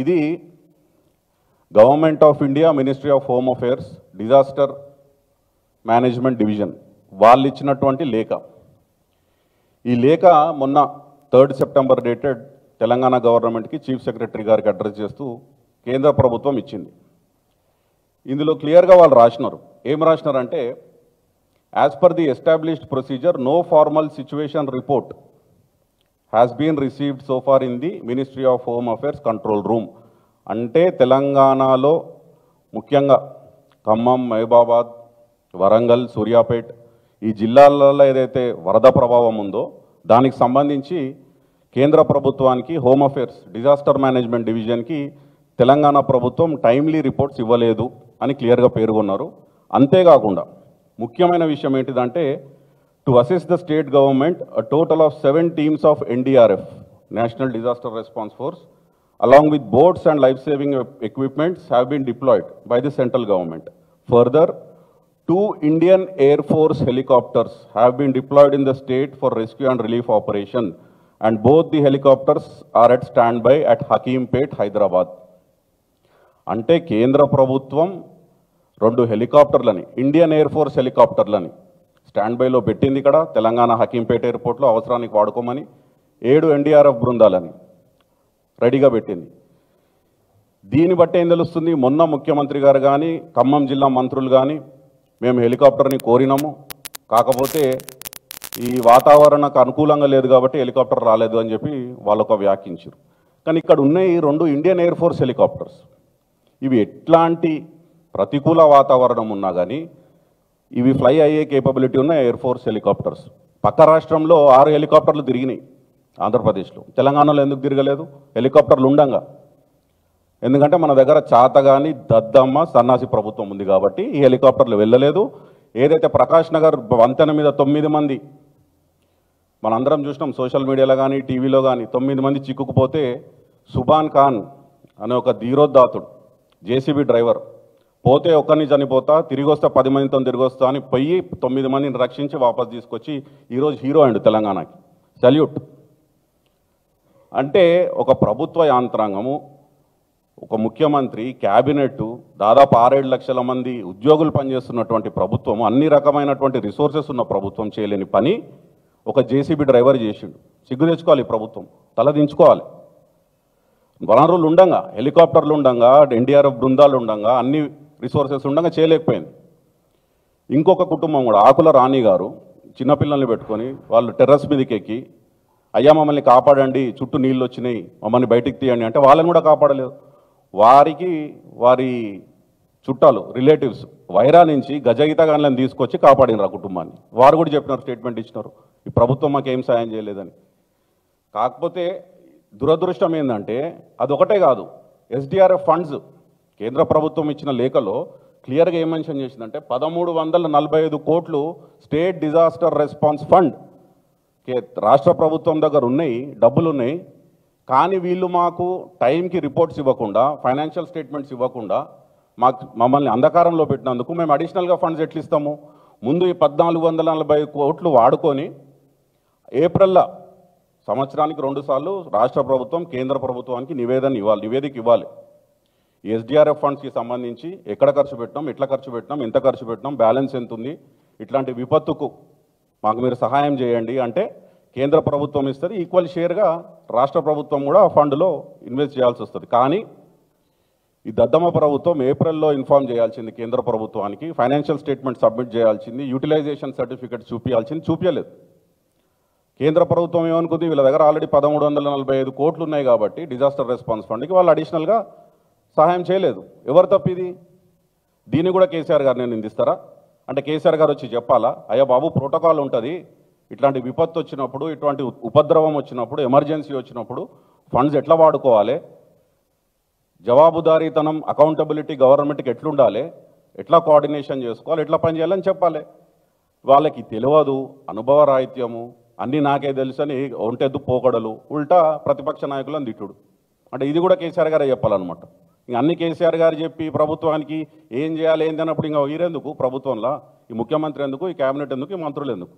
ఇది government of India ministry of home affairs disaster management division వాళ్ళు ఇచ్చినటువంటి లేఖ. ఈ లేఖ మొన్న 3 సెప్టెంబర్ డేటెడ్ తెలంగాణ గవర్నమెంట్కి చీఫ్ సెక్రటరీ గారికి అడ్రస్ చేస్తూ కేంద్ర ప్రభుత్వం ఇచ్చింది. ఇందులో క్లియర్గా వాళ్ళు రాసినారు. ఏం రాసినారంటే, as per the established procedure no formal situation report has been received so far in the ministry of home affairs control room. అంటే తెలంగాణలో ముఖ్యంగా ఖమ్మం, మహబూబాబాద్, వరంగల్, సూర్యాపేట్ ఈ జిల్లాలలో ఏదైతే వరద ప్రభావం ఉందో దానికి సంబంధించి కేంద్ర ప్రభుత్వానికి హోమ్ అఫేర్స్ డిజాస్టర్ మేనేజ్మెంట్ డివిజన్కి తెలంగాణ ప్రభుత్వం టైమ్లీ రిపోర్ట్స్ ఇవ్వలేదు అని క్లియర్గా పేర్కొన్నారు. అంతేకాకుండా ముఖ్యమైన విషయం ఏంటిదంటే, to assist the state government a total of 7 teams of NDRF national disaster response force along with boats and life-saving equipments have been deployed by the central government. Further, 2 Indian Air Force helicopters have been deployed in the state for rescue and relief operation, and both the helicopters are at standby at Hakimpet, Hyderabad. అంటే కేంద్ర ప్రభుత్వం 2 హెలికాప్టర్లని, Indian air force హెలికాప్టర్లని స్టాండ్బైలో పెట్టింది. ఇక్కడ తెలంగాణ హకీంపేట ఎయిర్పోర్ట్లో అవసరానికి వాడుకోమని 7 NDRF బృందాలని రెడీగా పెట్టింది. దీన్ని బట్టి ఏం తెలుస్తుంది, మొన్న ముఖ్యమంత్రి గారు కానీ ఖమ్మం జిల్లా మంత్రులు కానీ మేము హెలికాప్టర్ని కోరినాము, కాకపోతే ఈ వాతావరణకు అనుకూలంగా లేదు కాబట్టి హెలికాప్టర్ రాలేదు అని చెప్పి వాళ్ళొక వ్యాఖ్యించారు. కానీ ఇక్కడ ఉన్నాయి 2 ఇండియన్ ఎయిర్ ఫోర్స్ హెలికాప్టర్స్. ఇవి ఎట్లాంటి ప్రతికూల వాతావరణం ఉన్నా కానీ ఇవి ఫ్లై అయ్యే కేపబిలిటీ ఉన్న ఎయిర్ ఫోర్స్ హెలికాప్టర్స్. పక్క రాష్ట్రంలో 6 హెలికాప్టర్లు తిరిగినాయి ఆంధ్రప్రదేశ్లో. తెలంగాణలో ఎందుకు తిరగలేదు హెలికాప్టర్లు ఉండంగా? ఎందుకంటే మన దగ్గర చాతగాని దద్దమ్మ సన్నాసి ప్రభుత్వం ఉంది కాబట్టి ఈ హెలికాప్టర్లు వెళ్ళలేదు. ఏదైతే ప్రకాష్ నగర్ వంతెన మీద 9 మంది మనందరం చూసినాం సోషల్ మీడియాలో కానీ టీవీలో కానీ, 9 మంది చిక్కుకుపోతే సుబాన్ ఖాన్ అనే ఒక ధీరోద్ధాతుడు జేసీబీ డ్రైవర్ పోతే ఒక్కరిని చనిపోతా, తిరిగి వస్తే 10 మందితో తిరిగి వస్తా అని పోయి 9 మందిని రక్షించి వాపస్ తీసుకొచ్చి ఈరోజు హీరో అండి తెలంగాణకి. సల్యూట్. అంటే ఒక ప్రభుత్వ యాంత్రాంగము, ఒక ముఖ్యమంత్రి, క్యాబినెట్, దాదాపు 6-7 లక్షల మంది ఉద్యోగులు పనిచేస్తున్నటువంటి ప్రభుత్వం, అన్ని రకమైనటువంటి రిసోర్సెస్ ఉన్న ప్రభుత్వం చేయలేని పని ఒక జేసీబీ డ్రైవర్ చేసిండు. సిగ్గు తెచ్చుకోవాలి ఈ ప్రభుత్వం, తలదించుకోవాలి. వనరులు ఉండంగా, హెలికాప్టర్లు ఉండంగా, NDRF బృందాలు ఉండంగా, అన్ని రిసోర్సెస్ ఉండగా చేయలేకపోయింది. ఇంకొక కుటుంబం కూడా, ఆకుల రాణి గారు చిన్నపిల్లల్ని పెట్టుకొని వాళ్ళు టెర్రస్ మీదకి ఎక్కి, అయ్యా మమ్మల్ని కాపాడండి, చుట్టూ నీళ్ళు వచ్చినాయి, మమ్మల్ని బయటికి తీయండి అంటే వాళ్ళని కూడా కాపాడలేదు. వారికి వారి చుట్టాలు, రిలేటివ్స్ వైరా నుంచి గజయితగాన్లను తీసుకొచ్చి కాపాడినారు ఆ కుటుంబాన్ని. వారు కూడా చెప్పినారు, స్టేట్మెంట్ ఇచ్చినారు, ఈ ప్రభుత్వం మాకేం సాయం చేయలేదని. కాకపోతే దురదృష్టం ఏంటంటే అదొకటే కాదు, SDRF ఫండ్స్ కేంద్ర ప్రభుత్వం ఇచ్చిన లేఖలో క్లియర్గా ఏం మెన్షన్ చేసిందంటే 1345 కోట్లు స్టేట్ డిజాస్టర్ రెస్పాన్స్ ఫండ్ రాష్ట్ర ప్రభుత్వం దగ్గర ఉన్నాయి, డబ్బులు ఉన్నాయి. కానీ వీళ్ళు మాకు టైంకి రిపోర్ట్స్ ఇవ్వకుండా, ఫైనాన్షియల్ స్టేట్మెంట్స్ ఇవ్వకుండా మమ్మల్ని అంధకారంలో పెట్టినందుకు మేము అడిషనల్గా ఫండ్స్ ఎట్లు ఇస్తాము? ముందు ఈ 1440 కోట్లు వాడుకొని ఏప్రిల్లో సంవత్సరానికి 2 సార్లు రాష్ట్ర ప్రభుత్వం కేంద్ర ప్రభుత్వానికి నివేదిక ఇవ్వాలి. SDRF ఫండ్స్కి సంబంధించి ఎక్కడ ఖర్చు పెట్టినాం, ఎట్లా ఖర్చు పెట్టినాం, ఎంత ఖర్చు పెట్టినాం, బ్యాలెన్స్ ఎంత ఉంది, ఇట్లాంటి విపత్తుకు మాకు మీరు సహాయం చేయండి అంటే కేంద్ర ప్రభుత్వం ఇస్తుంది. ఈక్వల్ షేర్గా రాష్ట్ర ప్రభుత్వం కూడా ఆ ఫండ్లో ఇన్వెస్ట్ చేయాల్సి వస్తుంది. కానీ ఈ దద్దమ్మ ప్రభుత్వం ఏప్రిల్లో ఇన్ఫార్మ్ చేయాల్సింది కేంద్ర ప్రభుత్వానికి, ఫైనాన్షియల్ స్టేట్మెంట్ సబ్మిట్ చేయాల్సింది, యూటిలైజేషన్ సర్టిఫికేట్ చూపించాల్సింది, కేంద్ర ప్రభుత్వం ఏమనుకుంది, వీళ్ళ దగ్గర ఆల్రెడీ 1345 కోట్లు ఉన్నాయి కాబట్టి డిజాస్టర్ రెస్పాన్స్ ఫండ్కి వాళ్ళు అడిషనల్గా సహాయం చేయలేదు. ఎవరు తప్పిది? దీన్ని కూడా కేసీఆర్ గారిని నిందిస్తారా? అంటే కేసీఆర్ గారు వచ్చి చెప్పాలా, అయ్యా బాబు ప్రోటోకాల్ ఉంటుంది, ఇట్లాంటి విపత్తు వచ్చినప్పుడు, ఇటువంటి ఉపద్రవం వచ్చినప్పుడు, ఎమర్జెన్సీ వచ్చినప్పుడు ఫండ్స్ ఎట్లా వాడుకోవాలి, జవాబుదారీతనం, అకౌంటబిలిటీ గవర్నమెంట్కి ఎట్లుండాలి, ఎట్లా కోఆర్డినేషన్ చేసుకోవాలి, ఎట్లా పనిచేయాలని చెప్పాలి. వాళ్ళకి తెలియదు, అనుభవ రాహిత్యము, అన్నీ నాకే తెలుసు అని ఒంటెద్దు పోకడలు, ఉల్టా ప్రతిపక్ష నాయకులను తిట్టుడు. అంటే ఇది కూడా కేసీఆర్ గారే చెప్పాలన్నమాట. ఇంక అన్ని కేసీఆర్ గారు చెప్పి ప్రభుత్వానికి ఏం చేయాలి ఏంది అన్నప్పుడు ఇంకా వీరెందుకు ప్రభుత్వంలో, ఈ ముఖ్యమంత్రి ఎందుకు, ఈ క్యాబినెట్ ఎందుకు, ఈ మంత్రులు ఎందుకు?